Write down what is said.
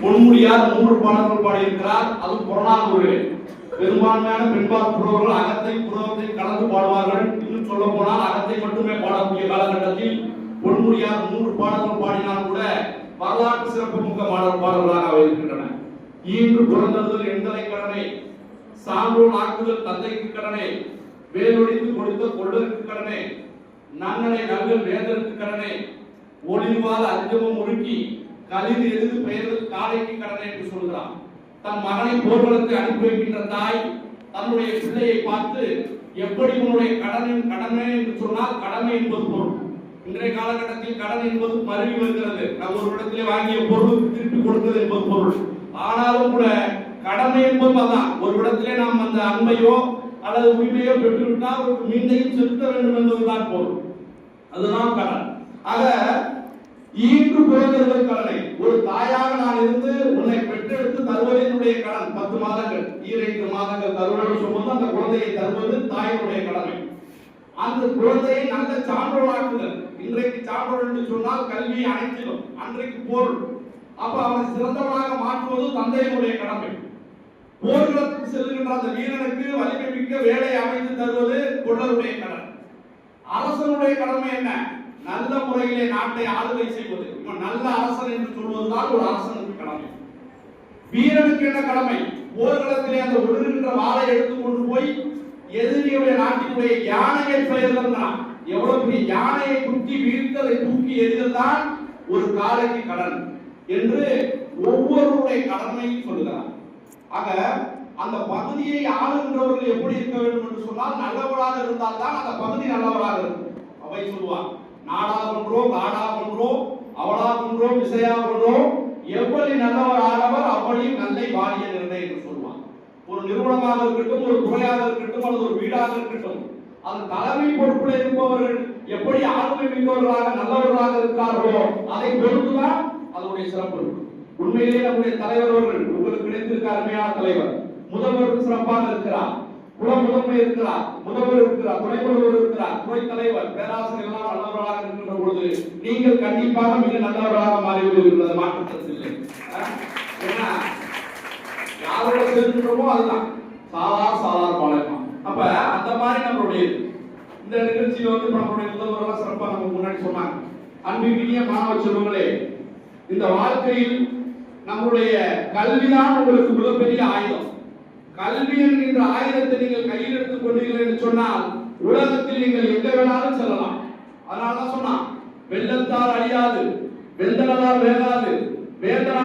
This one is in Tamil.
பொன்முடியார் 3 பாடல்கள் பாடியிருக்கிறார். அது புறநானூறு. பெரும்பான்மையான பெண்பால் புலவர்கள் அகத்தை புறத்தை கலந்து பாடுவார்கள். இன்னும் சொல்ல போனால் அகத்தை மட்டுமே பாடக்கூடிய காலகட்டத்தில் பொன்முடியார் 3 பாடல்கள் பாடினால் கூட வரலாற்று சிறப்புமிக்க பாடல்களாக அவை இருக்கின்றன. ஈன்று புறந்தறுதல் எந்தலை கடனை, சான்றோன் ஆக்குதல் தந்தைக்கு கடனை, வேலொழித்து கொடுத்த கொள்ளருக்கு கடனை, நன்னனை நல்கல் வேந்தருக்கு கடனை, ஒளிவால் அஞ்சமும் முறுக்கி கலிது எதிர்த்து பெயர்கள் காலைக்கு கடனை என்று சொல்கிறான். தன் மகனை போர்க்களத்தை அனுப்பி வைக்கின்ற தாய் தன்னுடைய பிள்ளையை பார்த்து எப்படி உன்னுடைய கடமை என்று சொன்னால் கடமை என்பது பொருள். இன்றைய காலகட்டத்தில் கடன் என்பது மருவி வருகிறது. நம்ம ஒரு இடத்திலே வாங்கிய பொருள் திருப்பி கொடுக்கிறது என்பது பொருள். ஆனாலும் கூட கடமை என்பது அதான். ஒரு இடத்திலே நாம் அந்த அன்பையோ அல்லது உரிமையோ பெற்றுவிட்டால் ஒரு மீண்டையும் செலுத்த வேண்டும் என்பதுதான் பொருள். அதுதான் கடன். ஆக ஈன்று பிறந்தவர்கள் கடனை, ஒரு தாயாக நான் இருந்து உன்னை பெற்றெடுத்து தருவதனுடைய கடன் 10 மாதங்கள் 2 மாதங்கள் தருவது சொல்வது அந்த குழந்தையை தருவது தாயினுடைய கடமை. அந்த குழந்தையை நல்ல சான்றோராக்குதல். இன்றைக்கு சான்றோர் என்று சொன்னால் கல்வி அனைத்திலும், அன்றைக்கு பொருள். அப்ப அவனை சிறந்தவனாக மாற்றுவது தந்தையினுடைய கடமை. போர்க்களத்துக்கு செல்கின்ற அந்த வீரனுக்கு வலிமை மிக்க வேலை அமைத்து தருவது கொள்ளருடைய கடன். அரசனுடைய கடமை என்ன? நல்ல முறையிலே நாட்டை ஆளுகை செய்வது. நல்ல அரசன் என்று சொல்வதுதான் ஒரு அரசனுக்கு கடமை. வீரனுக்கு என்ன கடமை? போர்க்களத்திலே அந்த ஒழுங்குகின்ற வாளை எடுத்துக்கொண்டு போய் எதிரியுடைய நாட்டினுடைய யானையை பெயர்தான். எவ்வளவு பெரிய யானையை குத்தி வீழ்த்ததை தூக்கி எறிதல்தான் ஒரு காலைக்கு கடன் என்று ஒவ்வொருடைய கடமையும் சொல்கிறார். ஆக அந்த பகுதியை ஆளுகின்றவர்கள் எப்படி இருக்க வேண்டும் என்று சொன்னால் நல்லவராக இருந்தால் தான் அந்த பகுதி நல்லவராக இருக்கும். அவை சொல்லுவார், நாடா ஒன்றோ காடா ஒன்றோ அவளா ஒன்றோ விசையா ஒன்றோ எவ்வளவு நல்லவர் ஆனவர் அவ்வளவு நல்லை வாழிய நிலை என்று சொல்லுவார். ஒரு நிறுவனமாக இருக்கட்டும், ஒரு துறையாக இருக்கட்டும், அல்லது ஒரு வீடாக இருக்கட்டும், அந்த தலைமை பொறுப்பில் இருப்பவர்கள் எப்படி ஆளுமை மிக்கவர்களாக நல்லவர்களாக இருக்கிறார்களோ அதை பொறுத்துதான் அதனுடைய சிறப்பு இருக்கும். உண்மையிலேயே நம்முடைய தலைவர் அவர்கள் உங்களுக்கு கிடைத்திருக்க அருமையான தலைவர். முதல்வர் சிறப்பாக இருக்கிறார், குல முதன்மை இருக்கிறார், முதல்வர் இருக்கிறார், துணை முதல்வர் இருக்கிறார், துறை தலைவர், பேராசிரியர் எல்லாம் நல்லவர்களாக இருக்கின்ற பொழுது நீங்கள் கண்டிப்பாக மிக நல்லவர்களாக மாறிவிடுவீர்கள். மாற்றத்தில் இல்லை. ஏன்னா யாரோட சேர்ந்துட்டோமோ அதுதான் சாதாரண பாளையமா. அப்ப அந்த மாதிரி நம்மளுடைய இந்த நிகழ்ச்சியில நம்மளுடைய முதல்வர்கள் சிறப்பாக நமக்கு முன்னாடி சொன்னாங்க. அன்பிற்கினிய மாணவ செல்வங்களே, இந்த வாழ்க்கையில் நம்முடைய கல்விதான் உங்களுக்கு மிகப்பெரிய ஆயுதம். கல்வி என்கின்ற ஆயுதத்தை நீங்கள் கையில் எடுத்துக் கொண்டீர்கள் என்று சொன்னால் உலகத்தில் நீங்கள் எங்க வேணாலும் செல்லலாம். அதனாலதான் சொன்னா, வெள்ளத்தால் அழியாது, வெந்தனால் வேகாது, வேந்தனால்